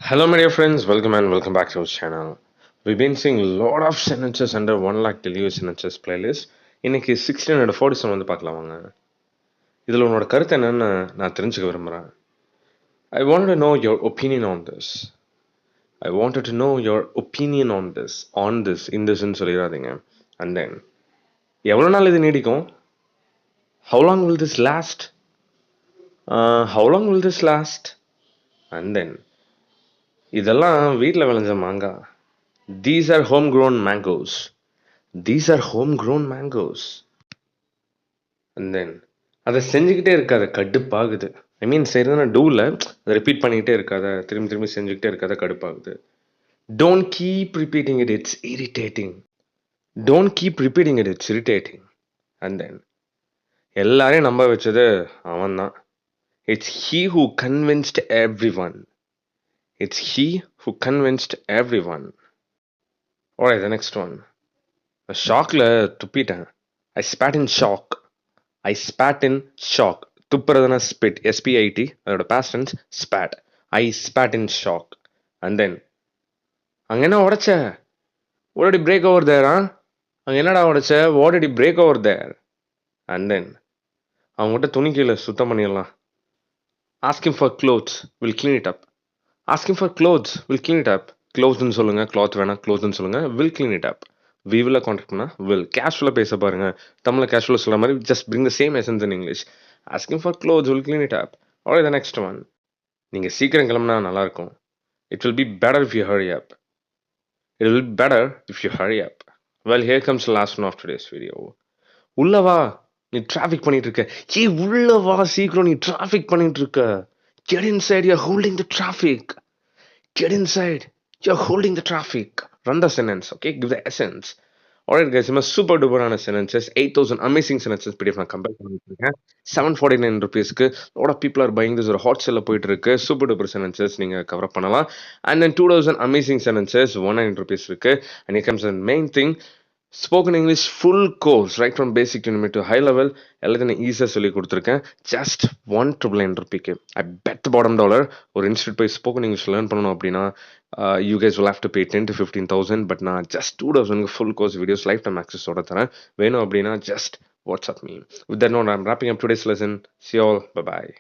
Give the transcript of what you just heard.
Hello, my dear friends. Welcome and welcome back to our channel. We've been seeing a lot of sentences under 1 lakh daily use sentences playlist. இன்னைக்கு 1647 வந்து பார்க்கலாம் வாங்க. இதில் உன்னோட கருத்து என்னன்னு நான் தெரிஞ்சுக்க விரும்புகிறேன். I wanted to know your opinion on this. I wanted to know your opinion on this, in thisன்னு சொல்லிடாதீங்க. And then, எவ்வளோ நாள் இது நீடிக்கும்? How long will this last? How long will this last? And then, இதெல்லாம் வீட்டில் விளைஞ்ச மாங்காய். These are homegrown mangoes. These are homegrown mangoes. And then அதை செஞ்சுக்கிட்டே இருக்காத கடுப்பாகுது. ஐ மீன் செய்யறதுனா டூவில் அதை ரிப்பீட் பண்ணிக்கிட்டே இருக்காத, திரும்பி திரும்பி செஞ்சுக்கிட்டே இருக்காத கடுப்பாகுது. Don't keep repeating it, it's irritating. Don't keep repeating it, it's irritating. And then எல்லாரையும் நம்ப வச்சது அவன் தான். It's he who convinced everyone. It's he who convinced everyone. Alright, the next one. ஷாக்ல துப்பிட்டேன். I spat in shock. I spat in shock. துப்புறதுனா spit, S P I T, அதோட past tense spat. I spat in shock. And then அங்கே என்ன உடைச்ச? What did break over there? அங்கே என்னடா உடைச்ச? What did break over there? And then அவங்ககிட்ட துணி கீழே சுத்தம் பண்ணிடலாம். Asking for clothes will clean it up. Asking for clothes will clean it up. க்ளோத்ஸ்ன்னு சொல்லுங்கள், கிளாத் வேணாம், க்ளோத்ஸ்ன்னு சொல்லுங்கள், will clean it up. We will contact பண்ணா will. கேஷுவலாக பேச பாருங்க. தமிழில் கேஷுவலாக சொல்கிற மாதிரி just bring the same essence in English. Asking for clothes will clean it up. Alright, the next one. நீங்கள் சீக்கிரம் கிளம்புனா நல்லாயிருக்கும். It will be better if you hurry up. It will be better if you hurry up. Well, here comes the last one of today's video. உள்ளவா, நீ traffic பண்ணிட்டு இருக்க. உள்ளவா, சீக்கிரம் நீ டிராஃபிக் பண்ணிட்டு இருக்க. Get inside, you're holding the traffic. Get inside, you're holding the traffic. Run the sentence, okay? Give the essence. Alright guys, I'm a super duper on sentences. 8,000 amazing sentences PDF நான் compare பண்ணிட்டு இருக்கேன். 749 rupeesக்கு lot of people are buying this. ஒரு hot செல்ல போயிட்டு இருக்கு. Super duper sentences நீங்க cover up பண்ணலாம். And then 2,000 amazing sentences 190 rupees இருக்கு. And here comes the main thing. Spoken English full course, right from basic to intermediate to high level, எல்லாத்தையும் ஈஸியாக சொல்லி கொடுத்துருக்கேன். Just 199 rupeeக்கு. I bet the bottom dollar ஒரு institute போய் spoken English learn பண்ணணும் அப்படின்னா you guys will have to pay 10 to 15,000, but நான் just 2,000 full course videos lifetime access ஓட தரேன். வேணும் அப்படின்னா just WhatsApp me. With that note, I'm wrapping up today's lesson. See you all. Bye bye.